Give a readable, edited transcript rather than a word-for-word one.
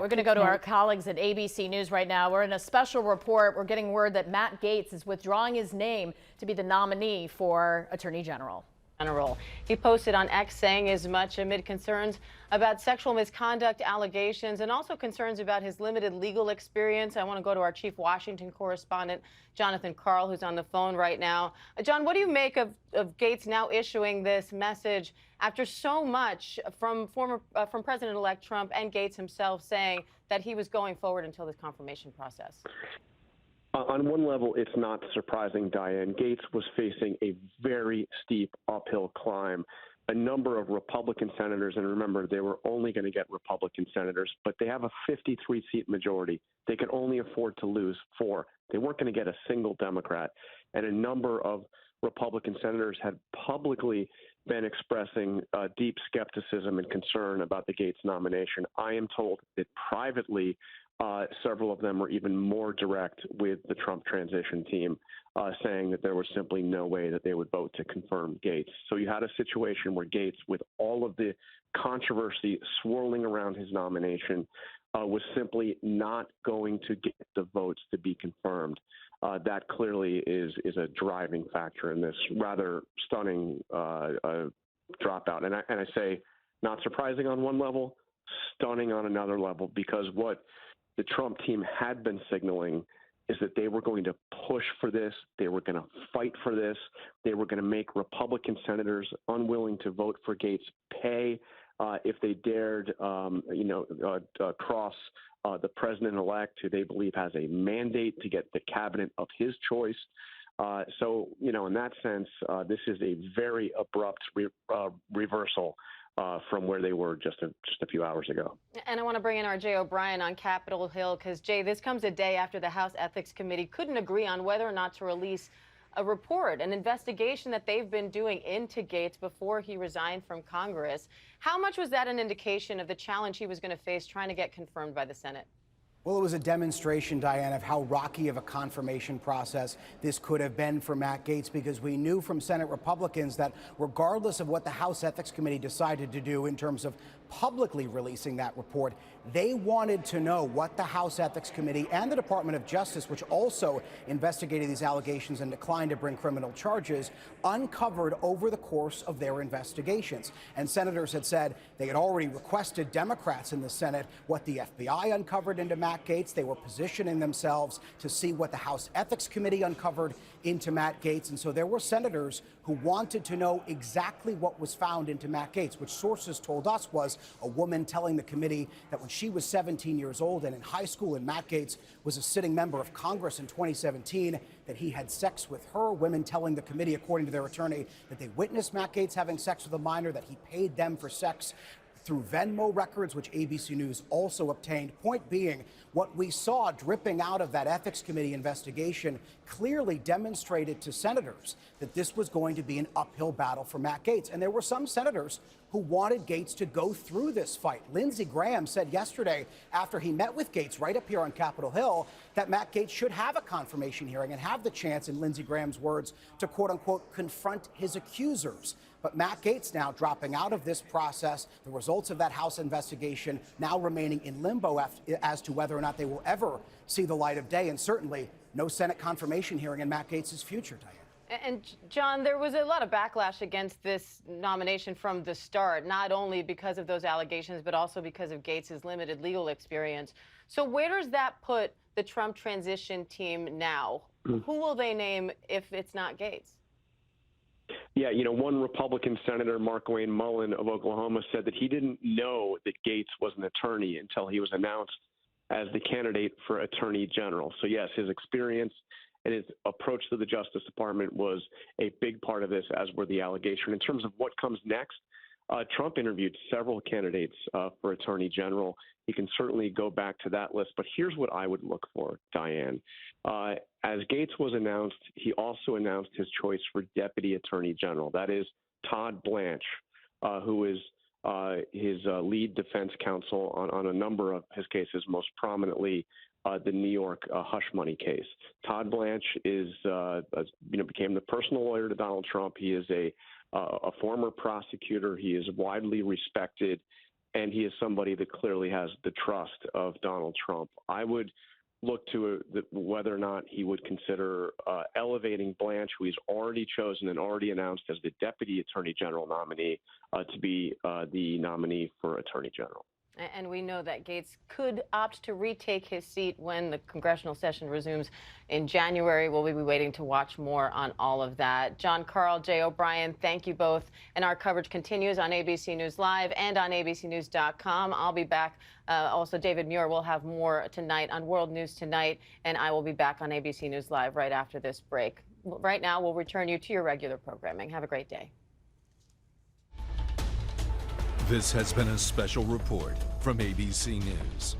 We're going to go to our colleagues at ABC News right now. We're in a special report. We're getting word that Matt Gaetz is withdrawing his name to be the nominee for Attorney General. He posted on X saying as much amid concerns about sexual misconduct allegations and also concerns about his limited legal experience. I want to go to our chief Washington correspondent, Jonathan Karl, who's on the phone right now. John, what do you make of Gaetz now issuing this message after so much from President-elect Trump and Gaetz himself saying that he was going forward until this confirmation process? On one level, it's not surprising, Diane. Gaetz was facing a very steep uphill climb. A number of Republican senators, and remember, they were only going to get Republican senators, but they have a 53-seat majority. They could only afford to lose 4. They weren't going to get a single Democrat. And a number of Republican senators had publicly been expressing deep skepticism and concern about the Gaetz nomination. I am told that privately, several of them were even more direct with the Trump transition team, saying that there was simply no way that they would vote to confirm Gaetz. So you had a situation where Gaetz, with all of the controversy swirling around his nomination, was simply not going to get the votes to be confirmed. That clearly is a driving factor in this rather stunning dropout. And I say not surprising on one level, stunning on another level, because what the Trump team had been signaling is that they were going to push for this. They were going to fight for this. They were going to make Republican senators unwilling to vote for Gaetz pay if they dared, cross the president-elect, who they believe has a mandate to get the cabinet of his choice. So, in that sense, this is a very abrupt reversal from where they were just a few hours ago. And I want to bring in our Jay O'Brien on Capitol Hill, because, Jay, this comes a day after the House Ethics Committee couldn't agree on whether or not to release a report, an investigation that they've been doing into Gaetz before he resigned from Congress. How much was that an indication of the challenge he was going to face trying to get confirmed by the Senate? Well, it was a demonstration, Diane, of how rocky of a confirmation process this could have been for Matt Gaetz, because we knew from Senate Republicans that regardless of what the House Ethics Committee decided to do in terms of publicly releasing that report, they wanted to know what the House Ethics Committee and the Department of Justice, which also investigated these allegations and declined to bring criminal charges, uncovered over the course of their investigations. And senators had said they had already requested Democrats in the Senate what the FBI uncovered into Matt Gaetz. They were positioning themselves to see what the House Ethics Committee uncovered into Matt Gaetz. And so there were senators who wanted to know exactly what was found into Matt Gaetz, which sources told us was a woman telling the committee that when she was 17 years old and in high school, and Matt Gaetz was a sitting member of Congress in 2017, that he had sex with her. Women telling the committee, according to their attorney, that they witnessed Matt Gaetz having sex with a minor, that he paid them for sex through Venmo records, which ABC News also obtained. Point being, what we saw dripping out of that Ethics Committee investigation clearly demonstrated to senators that this was going to be an uphill battle for Matt Gaetz. And there were some senators who wanted Gaetz to go through this fight. Lindsey Graham said yesterday, after he met with Gaetz right up here on Capitol Hill, that Matt Gaetz should have a confirmation hearing and have the chance, in Lindsey Graham's words, to quote unquote confront his accusers. But Matt Gaetz now dropping out of this process, the results of that House investigation now remaining in limbo as to whether or not they will ever see the light of day, and certainly no Senate confirmation hearing in Matt Gaetz's future, Diane. And John, there was a lot of backlash against this nomination from the start, not only because of those allegations, but also because of Gaetz's limited legal experience. So where does that put the Trump transition team now? Who will they name if it's not Gaetz? Yeah, one Republican Senator, Markwayne Mullin of Oklahoma, said that he didn't know that Gaetz was an attorney until he was announced as the candidate for Attorney General. So, yes, his experience and his approach to the Justice Department was a big part of this, as were the allegation. In terms of what comes next, Trump interviewed several candidates for Attorney General. He can certainly go back to that list. But here's what I would look for, Diane. As Gaetz was announced, he also announced his choice for Deputy Attorney General. That is Todd Blanche, who is his lead defense counsel on a number of his cases, most prominently the New York hush money case. Todd Blanche became the personal lawyer to Donald Trump. He is a former prosecutor. He is widely respected and he is somebody that clearly has the trust of Donald Trump. I would look to whether or not he would consider elevating Blanche, who he's already chosen and already announced as the Deputy Attorney General nominee, to be the nominee for Attorney General. And we know that Gaetz could opt to retake his seat when the congressional session resumes in January. We'll be waiting to watch more on all of that. John Karl, Jay O'Brien, thank you both. And our coverage continues on ABC News Live and on abcnews.com. I'll be back. Also, David Muir will have more tonight on World News Tonight, and I will be back on ABC News Live right after this break. Right now, we'll return you to your regular programming. Have a great day. This has been a special report from ABC News.